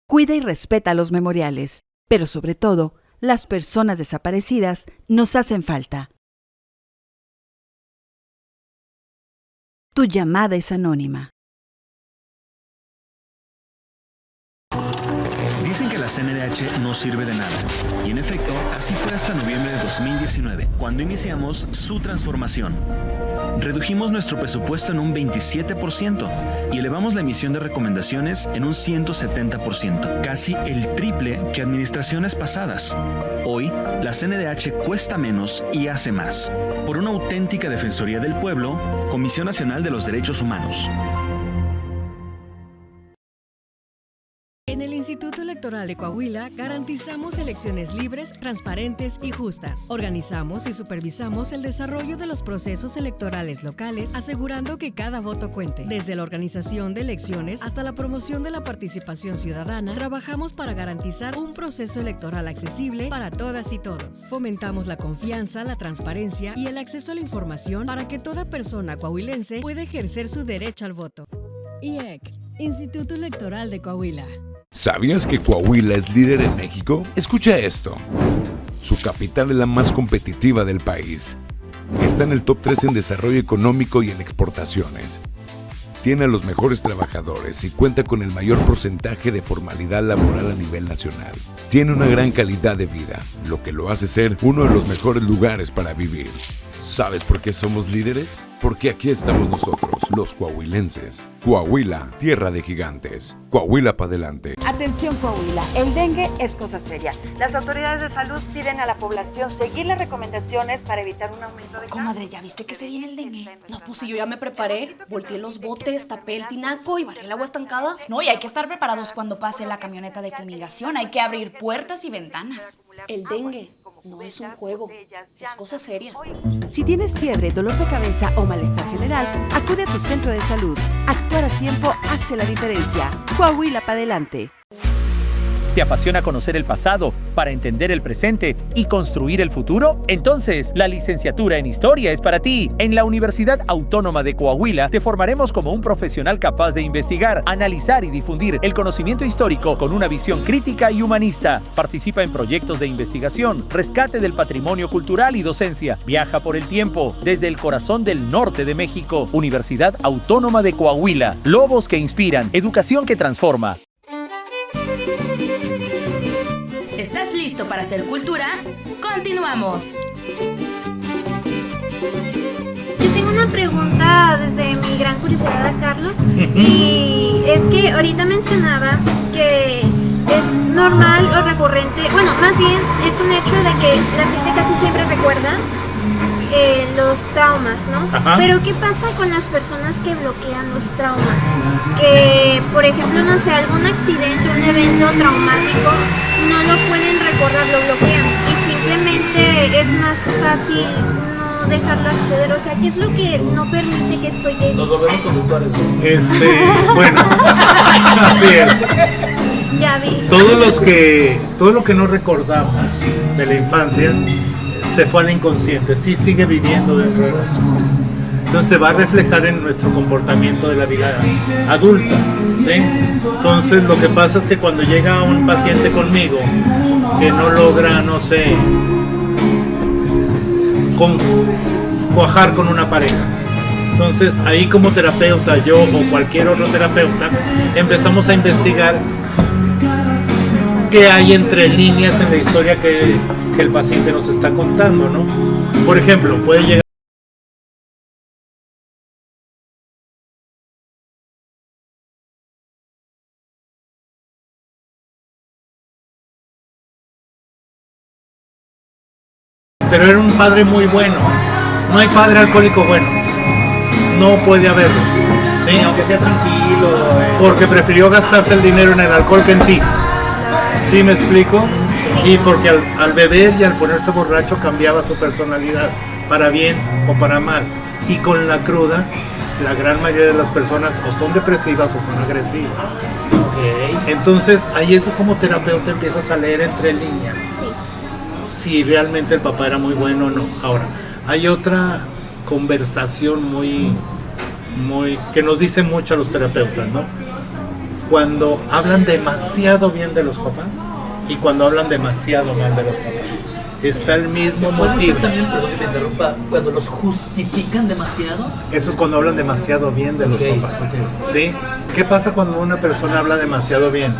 Cuida y respeta los memoriales, pero sobre todo, las personas desaparecidas nos hacen falta. Tu llamada es anónima. Dicen que la CNDH no sirve de nada. Y en efecto, así fue hasta noviembre de 2019, cuando iniciamos su transformación. Redujimos nuestro presupuesto en un 27% y elevamos la emisión de recomendaciones en un 170%, casi el triple que administraciones pasadas. Hoy, la CNDH cuesta menos y hace más. Por una auténtica Defensoría del Pueblo, Comisión Nacional de los Derechos Humanos. En el Instituto Electoral de Coahuila garantizamos elecciones libres, transparentes y justas. Organizamos y supervisamos el desarrollo de los procesos electorales locales, asegurando que cada voto cuente. Desde la organización de elecciones hasta la promoción de la participación ciudadana, trabajamos para garantizar un proceso electoral accesible para todas y todos. Fomentamos la confianza, la transparencia y el acceso a la información para que toda persona coahuilense pueda ejercer su derecho al voto. IEC, Instituto Electoral de Coahuila. ¿Sabías que Coahuila es líder en México? Escucha esto. Su capital es la más competitiva del país. Está en el top 3 en desarrollo económico y en exportaciones. Tiene a los mejores trabajadores y cuenta con el mayor porcentaje de formalidad laboral a nivel nacional. Tiene una gran calidad de vida, lo que lo hace ser uno de los mejores lugares para vivir. ¿Sabes por qué somos líderes? Porque aquí estamos nosotros, los coahuilenses. Coahuila, tierra de gigantes. Coahuila para adelante. Atención Coahuila, el dengue es cosa seria. Las autoridades de salud piden a la población seguir las recomendaciones para evitar un aumento de... Comadre, ¿ya viste que se viene el dengue? No, pues si yo ya me preparé, volteé los botes, tapé el tinaco y barré el agua estancada. No, y hay que estar preparados cuando pase la camioneta de fumigación. Hay que abrir puertas y ventanas. El dengue no es un juego, es cosa seria. Si tienes fiebre, dolor de cabeza o malestar general, acude a tu centro de salud. Actuar a tiempo hace la diferencia. Coahuila para adelante. ¿Te apasiona conocer el pasado para entender el presente y construir el futuro? Entonces, la licenciatura en Historia es para ti. En la Universidad Autónoma de Coahuila te formaremos como un profesional capaz de investigar, analizar y difundir el conocimiento histórico con una visión crítica y humanista. Participa en proyectos de investigación, rescate del patrimonio cultural y docencia. Viaja por el tiempo desde el corazón del norte de México. Universidad Autónoma de Coahuila. Lobos que inspiran, educación que transforma. ¿Estás listo para hacer cultura? ¡Continuamos! Yo tengo una pregunta desde mi gran curiosidad a Carlos, y es que ahorita mencionaba que es normal o recurrente, bueno, más bien es un hecho de que la gente casi siempre recuerda los traumas, ¿no? Ajá. Pero ¿qué pasa con las personas que bloquean los traumas? Que, por ejemplo, no sé, algún accidente, un evento traumático, no lo pueden recordar, lo bloquean y simplemente es más fácil no dejarlo acceder. O sea, ¿qué es lo que no permite que esto llegue? Nos volvemos conductores. Bueno, así es. Ya vi. Todo lo que no recordamos de la infancia se fue al inconsciente, sí sigue viviendo dentro de nosotros. Entonces se va a reflejar en nuestro comportamiento de la vida adulta, ¿sí? Entonces lo que pasa es que cuando llega un paciente conmigo que no logra, no sé, cuajar con una pareja, entonces ahí como terapeuta, yo o cualquier otro terapeuta, empezamos a investigar qué hay entre líneas en la historia que el paciente nos está contando, ¿no? Por ejemplo, puede llegar pero era un padre muy bueno. No hay padre alcohólico bueno. No puede haberlo. ¿Sí? Aunque sea tranquilo. Porque prefirió gastarse el dinero en el alcohol que en ti. ¿Sí me explico? Y porque al beber y al ponerse borracho cambiaba su personalidad, para bien o para mal. Y con la cruda, la gran mayoría de las personas o son depresivas o son agresivas. Okay. Entonces ahí es como terapeuta empiezas a leer entre líneas. Sí. Si realmente el papá era muy bueno o no. Ahora, hay otra conversación muy que nos dice mucho a los terapeutas, ¿no? Cuando hablan demasiado bien de los papás y cuando hablan demasiado mal de los papás. Está el mismo ¿Puede motivo. ser también, perdón que te interrumpa, cuando los justifican demasiado? Eso es cuando hablan demasiado bien de los papás. ¿Sí? ¿Qué pasa cuando una persona habla demasiado bien?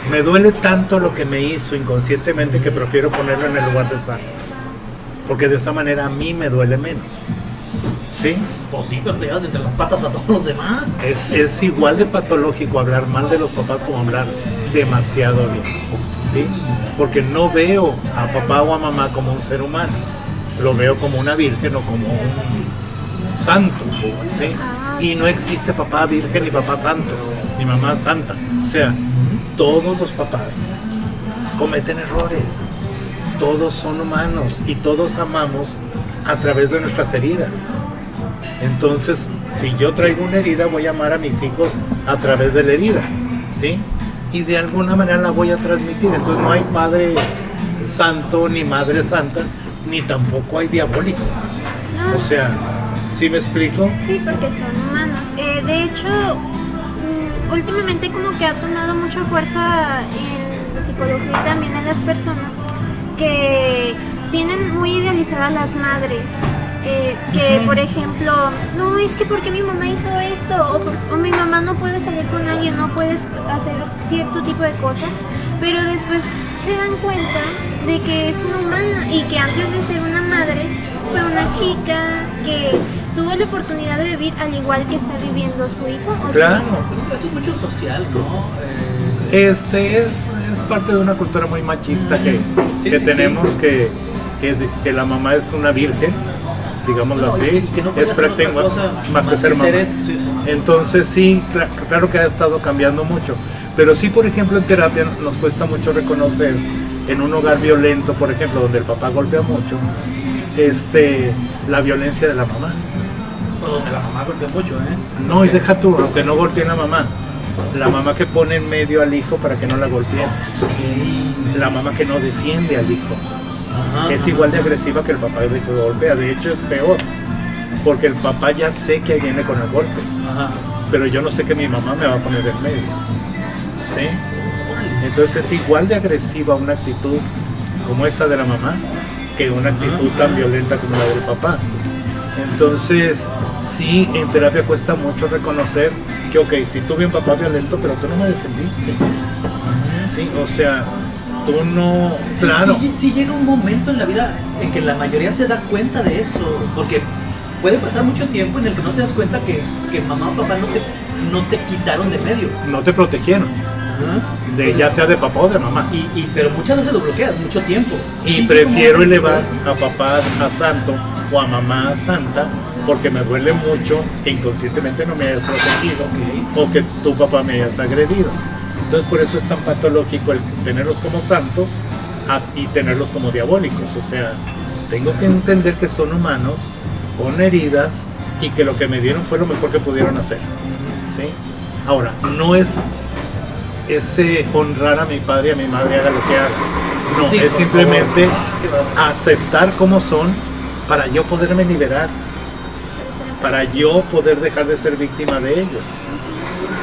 Me duele tanto lo que me hizo inconscientemente que prefiero ponerlo en el lugar de santo. Porque de esa manera a mí me duele menos. ¿Sí? Pues sí, pero te llevas entre las patas a todos los demás. Es igual de patológico hablar mal de los papás como hablar demasiado bien. ¿Sí? Porque no veo a papá o a mamá como un ser humano. Lo veo como una virgen o como un santo. ¿Sí? Y no existe papá virgen ni papá santo, ni mamá santa. O sea, todos los papás cometen errores. Todos son humanos y todos amamos a través de nuestras heridas. Entonces, si yo traigo una herida, voy a amar a mis hijos a través de la herida, ¿sí? Y de alguna manera la voy a transmitir. Entonces no hay padre santo, ni madre santa, ni tampoco hay diabólico. O sea, ¿sí me explico? Sí, porque son humanos. De hecho, últimamente como que ha tomado mucha fuerza en la psicología y también en las personas que tienen muy idealizadas las madres. Que por ejemplo, no, es que porque mi mamá hizo esto, o mi mamá no puede salir con alguien, no puedes hacer cierto tipo de cosas, pero después se dan cuenta de que es una humana y que antes de ser una madre fue una chica que tuvo la oportunidad de vivir al igual que está viviendo su hijo o claro. su hijo. Eso es mucho social, ¿no? Es parte de una cultura muy machista que tenemos. Que la mamá es una virgen, digámoslo así, que no es prácticamente más que ser mamá. Entonces sí, claro que ha estado cambiando mucho, pero sí, por ejemplo, en terapia nos cuesta mucho reconocer en un hogar violento, por ejemplo, donde el papá golpea mucho, la violencia de la mamá. O donde la mamá golpea mucho, No, y deja tú, aunque no golpee la mamá que pone en medio al hijo para que no la golpee, la mamá que no defiende al hijo. Que es igual de agresiva que el papá que golpea. De hecho es peor, porque el papá ya sé que viene con el golpe, pero yo no sé que mi mamá me va a poner en medio. ¿Sí? Entonces es igual de agresiva una actitud como esa de la mamá que una actitud tan violenta como la del papá. Entonces sí, en terapia cuesta mucho reconocer que ok, si tuve un papá violento, pero tú no me defendiste. Sí, o sea, tú no... Claro. Sí llega un momento en la vida en que la mayoría se da cuenta de eso, porque puede pasar mucho tiempo en el que no te das cuenta que mamá o papá no te quitaron de medio. No te protegieron. Ya sea de papá o de mamá. Pero muchas veces lo bloqueas mucho tiempo. Y prefiero elevar a papá a santo o a mamá a santa porque me duele mucho que inconscientemente no me hayas protegido o que tu papá me hayas agredido. Entonces por eso es tan patológico el tenerlos como santos y tenerlos como diabólicos. O sea, tengo que entender que son humanos con heridas y que lo que me dieron fue lo mejor que pudieron hacer. ¿Sí? Ahora, no es ese honrar a mi padre y a mi madre haga lo que haga. No, sí, es simplemente aceptar cómo son para yo poderme liberar, para yo poder dejar de ser víctima de ellos.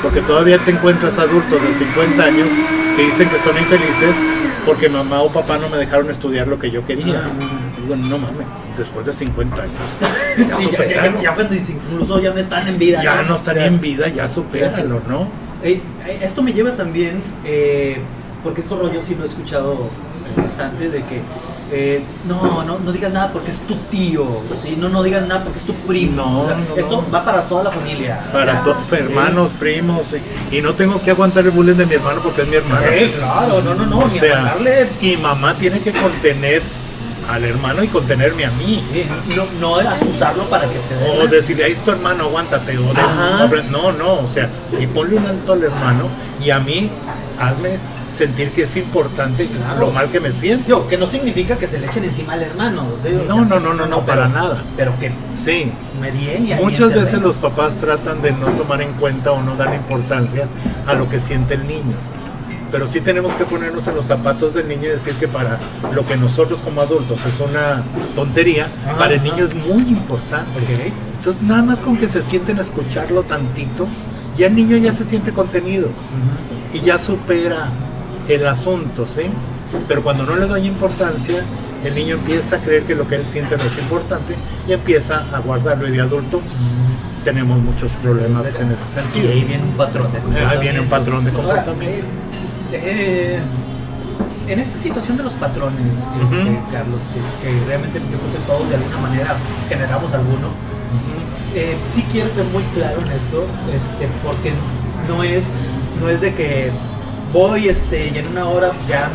Porque todavía te encuentras adultos de 50 años que dicen que son infelices porque mamá o papá no me dejaron estudiar lo que yo quería. Digo, no mames, después de 50 años. Ya supéralo. Ya cuando incluso ya no están en vida. Ya no están en vida, ya supéralo, ¿no? Esto me lleva también, porque esto rollo sí lo he escuchado bastante, de que no digas nada porque es tu tío, ¿sí? No digas nada porque es tu primo. Esto va para toda la familia. Para hermanos, primos, y no tengo que aguantar el bullying de mi hermano porque es mi hermano. Claro, no. O sea, y mamá tiene que contener al hermano y contenerme a mí. No asusarlo para que te den. O decirle, ahí es tu hermano, aguántate. No, o sea, si ponle un alto al hermano y a mí, hazme sentir que es importante lo mal que me siento. Que no significa que se le echen encima al hermano. ¿Sí? No, para nada. Pero que sí. Medien y muchas veces los papás tratan de no tomar en cuenta o no dar importancia a lo que siente el niño. pero sí tenemos que ponernos en los zapatos del niño y decir que para lo que nosotros como adultos es una tontería, para el niño es muy importante. Okay. Entonces nada más con que se sienten a escucharlo tantito, ya el niño ya se siente contenido y ya supera el asunto, ¿sí? Pero cuando no le doy importancia, el niño empieza a creer que lo que él siente no es importante y empieza a guardarlo, y de adulto tenemos muchos problemas en ese sentido. Y ahí viene un patrón de comportamiento. Ahí viene un patrón de comportamiento. Ahora, en esta situación de los patrones, Carlos, que realmente yo creo que todos de alguna manera generamos alguno, sí quiero ser muy claro en esto, porque no es de que voy y en una hora ya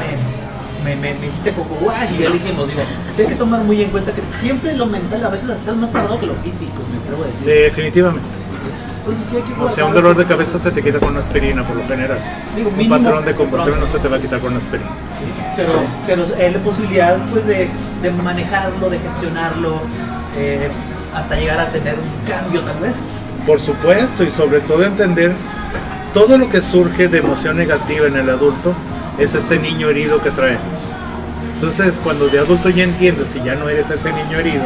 me hiciste coco y ya lo hicimos. Digo, sí hay que tomar muy en cuenta que siempre lo mental a veces hasta es más tardado que lo físico, me atrevo a decir. Definitivamente. Entonces sí hay que o sea, un dolor de cabeza se te quita con una aspirina por lo general. Digo, un patrón de comportamiento no se te va a quitar con una aspirina. Pero hay la posibilidad pues de manejarlo, de gestionarlo, hasta llegar a tener un cambio tal vez. Por supuesto, y sobre todo entender todo lo que surge de emoción negativa en el adulto es ese niño herido que traemos. Entonces, cuando de adulto ya entiendes que ya no eres ese niño herido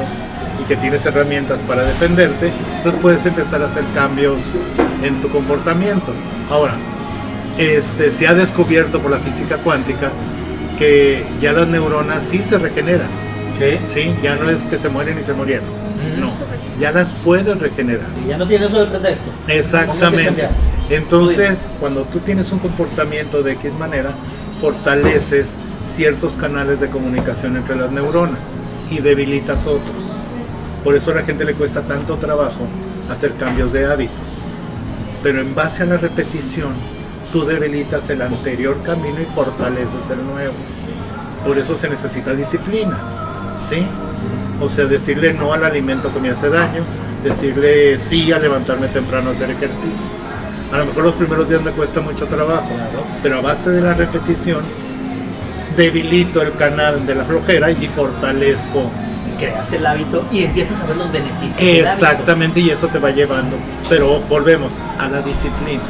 y que tienes herramientas para defenderte, entonces puedes empezar a hacer cambios en tu comportamiento. Ahora, se ha descubierto por la física cuántica que ya las neuronas sí se regeneran. ¿Sí? Ya no es que se mueren y se murieron. No, ya las puedes regenerar. Y ya no tienes eso de pretexto. Exactamente. Entonces, cuando tú tienes un comportamiento de X manera, fortaleces ciertos canales de comunicación entre las neuronas y debilitas otros. Por eso a la gente le cuesta tanto trabajo hacer cambios de hábitos. Pero en base a la repetición, tú debilitas el anterior camino y fortaleces el nuevo. Por eso se necesita disciplina, ¿sí? O sea, decirle no al alimento que me hace daño, decirle sí a levantarme temprano a hacer ejercicio. A lo mejor los primeros días me cuesta mucho trabajo, pero a base de la repetición debilito el canal de la flojera y fortalezco. Creas el hábito y empiezas a ver los beneficios. Exactamente, y eso te va llevando. Pero volvemos a la disciplina,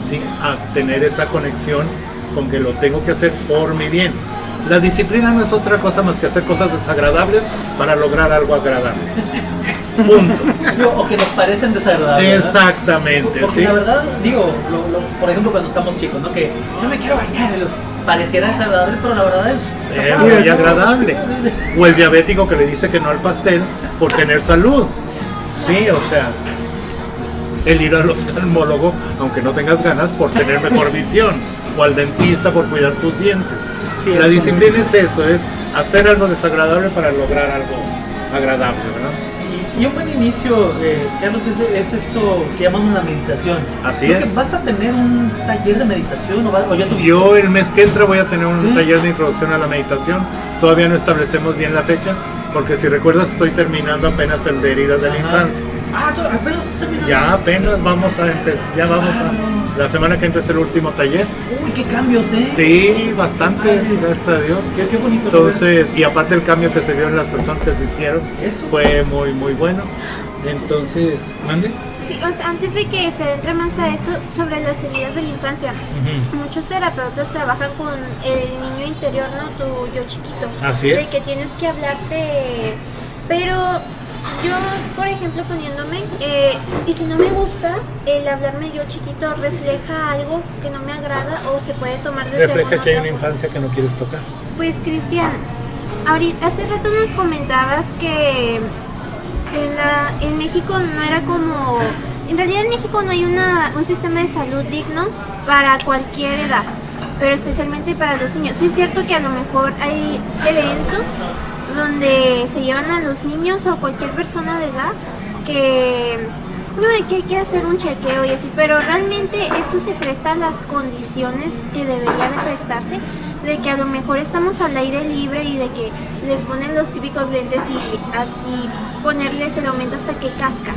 ¿sí? A tener esa conexión con que lo tengo que hacer por mi bien. La disciplina no es otra cosa más que hacer cosas desagradables para lograr algo agradable. Punto. O que nos parecen desagradables. Exactamente. Porque ¿sí? la verdad, por ejemplo, cuando estamos chicos, ¿no? Que no me quiero bañar, pareciera desagradable, pero la verdad es muy agradable. O el diabético que le dice que no al pastel por tener salud. Sí, o sea, el ir al oftalmólogo, aunque no tengas ganas, por tener mejor visión. O al dentista por cuidar tus dientes. Sí, la disciplina es eso, es hacer algo desagradable para lograr algo agradable, ¿verdad? Y un buen inicio, Carlos, es esto que llamamos la meditación. Así Creo es. que vas a tener un taller de meditación o ya tuviste. Yo el mes que entra voy a tener un taller de introducción a la meditación. Todavía no establecemos bien la fecha, porque si recuerdas estoy terminando apenas el de heridas de la infancia. Apenas se terminó. Ya apenas vamos a empezar, la semana que entra es el último taller. Uy, qué cambios, Sí, bastantes, gracias a Dios. Qué bonito. Entonces, y aparte el cambio que se vio en las personas que se hicieron fue muy, muy bueno. Entonces, ¿mande? Sí, o sea, antes de que se entre más a eso, sobre las heridas de la infancia, muchos terapeutas trabajan con el niño interior, ¿no? Tu yo chiquito. Así es. De que tienes que hablarte, pero yo, por ejemplo, poniéndome, y si no me gusta, el hablarme yo chiquito refleja algo que no me agrada o se puede tomar desde Refleja que hay una infancia que no quieres tocar. Pues, Cristian, ahorita, hace rato nos comentabas que en México no era como... En realidad en México no hay un sistema de salud digno para cualquier edad, pero especialmente para los niños. Sí es cierto que a lo mejor hay eventos donde se llevan a los niños o a cualquier persona de edad que hay que hacer un chequeo y así, pero realmente esto se presta a las condiciones que debería de prestarse, de que a lo mejor estamos al aire libre y de que les ponen los típicos lentes y así ponerles el aumento hasta que casca.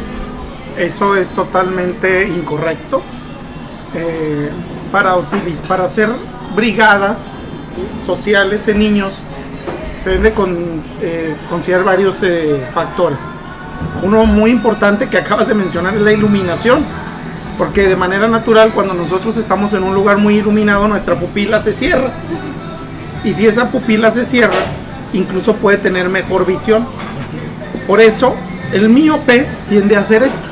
Eso es totalmente incorrecto. Para hacer brigadas sociales en niños se debe considerar varios factores. Uno muy importante que acabas de mencionar es la iluminación. Porque de manera natural, cuando nosotros estamos en un lugar muy iluminado, nuestra pupila se cierra. Y si esa pupila se cierra, incluso puede tener mejor visión. Por eso, el míope tiende a hacer esto,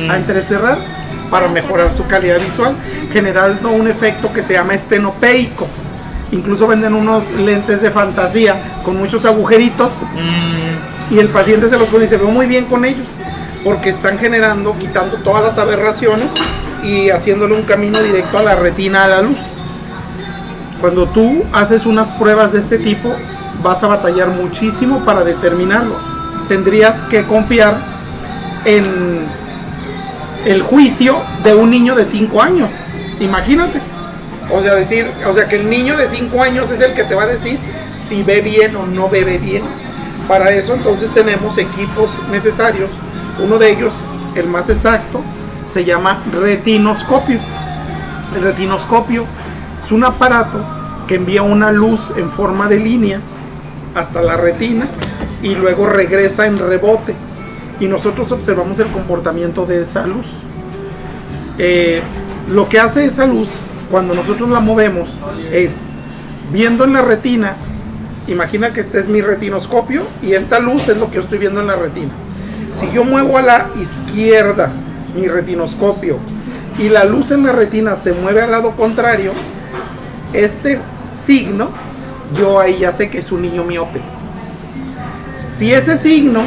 a entrecerrar para mejorar su calidad visual, generando un efecto que se llama estenopeico. Incluso venden unos lentes de fantasía con muchos agujeritos y el paciente se los pone y se ve muy bien con ellos, porque están generando, quitando todas las aberraciones y haciéndole un camino directo a la retina, a la luz. Cuando tú haces unas pruebas de este tipo, vas a batallar muchísimo para determinarlo. Tendrías que confiar en el juicio de un niño de 5 años. Imagínate. O sea, que el niño de 5 años es el que te va a decir si ve bien o no ve bien. Para eso entonces tenemos equipos necesarios. Uno de ellos, el más exacto, se llama retinoscopio. El retinoscopio es un aparato que envía una luz en forma de línea hasta la retina y luego regresa en rebote. Y nosotros observamos el comportamiento de esa luz. Lo que hace esa luz, cuando nosotros la movemos, es viendo en la retina. Imagina que este es mi retinoscopio y esta luz es lo que yo estoy viendo en la retina. Si yo muevo a la izquierda mi retinoscopio y la luz en la retina se mueve al lado contrario, este signo, yo ahí ya sé que es un niño miope. Si ese signo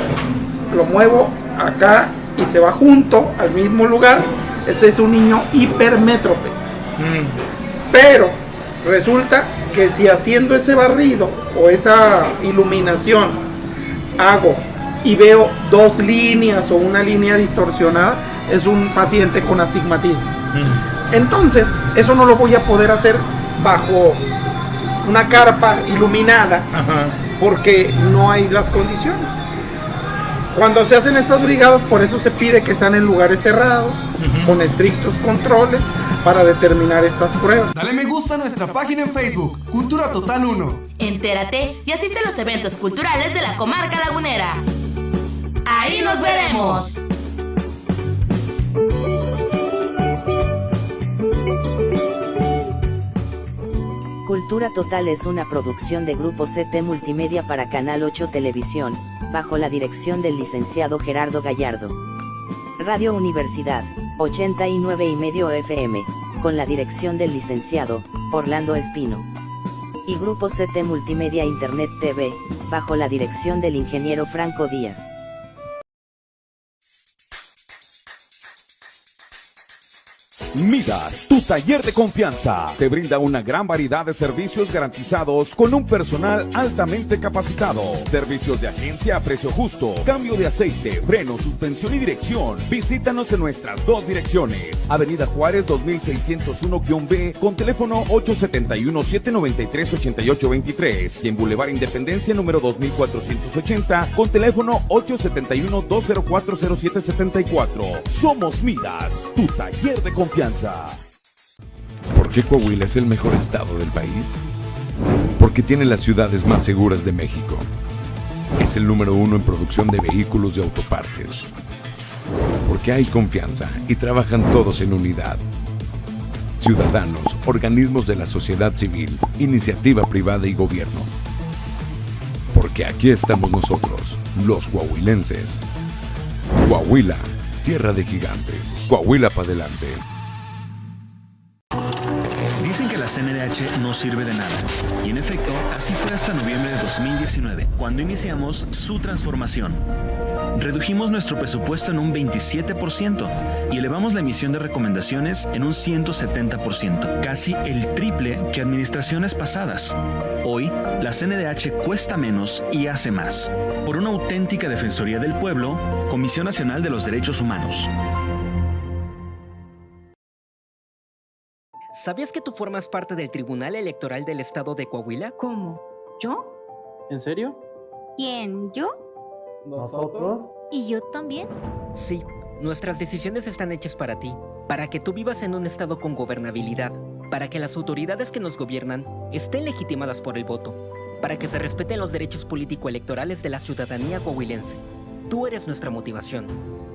lo muevo acá y se va junto al mismo lugar, ese es un niño hipermétrope. Pero resulta que si haciendo ese barrido o esa iluminación hago y veo 2 líneas o una línea distorsionada, es un paciente con astigmatismo. Entonces, eso no lo voy a poder hacer bajo una carpa iluminada, porque no hay las condiciones. Cuando se hacen estas brigadas, por eso se pide que sean en lugares cerrados, con estrictos controles, para determinar estas pruebas. Dale me gusta a nuestra página en Facebook, Cultura Total 1. Entérate y asiste a los eventos culturales de la comarca lagunera. ¡Ahí nos veremos! Cultura Total es una producción de Grupo CT Multimedia para Canal 8 Televisión, bajo la dirección del licenciado Gerardo Gallardo. Radio Universidad, 89.5 FM, con la dirección del licenciado Orlando Espino. Y Grupo CT Multimedia Internet TV, bajo la dirección del ingeniero Franco Díaz. Midas, tu taller de confianza, te brinda una gran variedad de servicios garantizados con un personal altamente capacitado. Servicios de agencia a precio justo, cambio de aceite, freno, suspensión y dirección. Visítanos en nuestras 2 direcciones. Avenida Juárez 2601-B con teléfono 871-793-8823 y en Boulevard Independencia número 2480 con teléfono 871-204-0774. Somos Midas, tu taller de confianza. ¿Por qué Coahuila es el mejor estado del país? Porque tiene las ciudades más seguras de México. Es el número 1 en producción de vehículos y autopartes. Porque hay confianza y trabajan todos en unidad. Ciudadanos, organismos de la sociedad civil, iniciativa privada y gobierno. Porque aquí estamos nosotros, los coahuilenses. Coahuila, tierra de gigantes. Coahuila para adelante. Dicen que la CNDH no sirve de nada. Y en efecto, así fue hasta noviembre de 2019, cuando iniciamos su transformación. Redujimos nuestro presupuesto en un 27% y elevamos la emisión de recomendaciones en un 170%, casi el triple que administraciones pasadas. Hoy, la CNDH cuesta menos y hace más. Por una auténtica defensoría del pueblo, Comisión Nacional de los Derechos Humanos. ¿Sabías que tú formas parte del Tribunal Electoral del Estado de Coahuila? ¿Cómo? ¿Yo? ¿En serio? ¿Quién? ¿Yo? ¿Nosotros? ¿Y yo también? Sí, nuestras decisiones están hechas para ti, para que tú vivas en un estado con gobernabilidad, para que las autoridades que nos gobiernan estén legitimadas por el voto, para que se respeten los derechos político-electorales de la ciudadanía coahuilense. Tú eres nuestra motivación.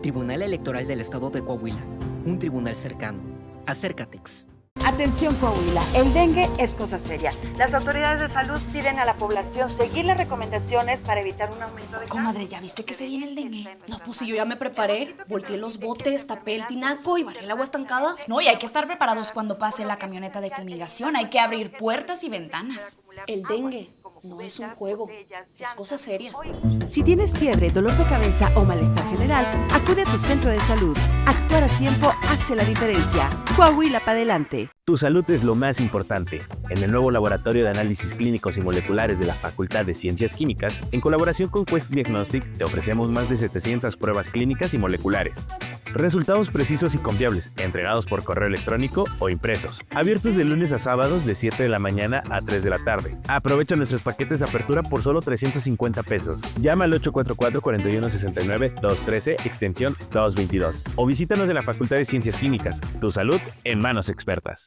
Tribunal Electoral del Estado de Coahuila. un tribunal cercano. Acércatex. Atención Coahuila, el dengue es cosa seria. Las autoridades de salud piden a la población seguir las recomendaciones para evitar un aumento de... Comadre, ¿ya viste que se viene el dengue? No, pues si yo ya me preparé, volteé los botes, tapé el tinaco y barré el agua estancada. No, y hay que estar preparados cuando pase la camioneta de fumigación. Hay que abrir puertas y ventanas. El dengue no es un juego, es cosa seria. Si tienes fiebre, dolor de cabeza o malestar general, acude a tu centro de salud. Actuar a tiempo hace la diferencia. Coahuila para adelante. Tu salud es lo más importante. En el nuevo Laboratorio de Análisis Clínicos y Moleculares de la Facultad de Ciencias Químicas, en colaboración con Quest Diagnostic, te ofrecemos más de 700 pruebas clínicas y moleculares. Resultados precisos y confiables, entregados por correo electrónico o impresos. Abiertos de lunes a sábados de 7 de la mañana a 3 de la tarde. Aprovecha nuestros paquetes de apertura por solo 350 pesos. Llama al 844-4169-213, extensión 222. O visítanos en la Facultad de Ciencias Químicas. Tu salud en manos expertas.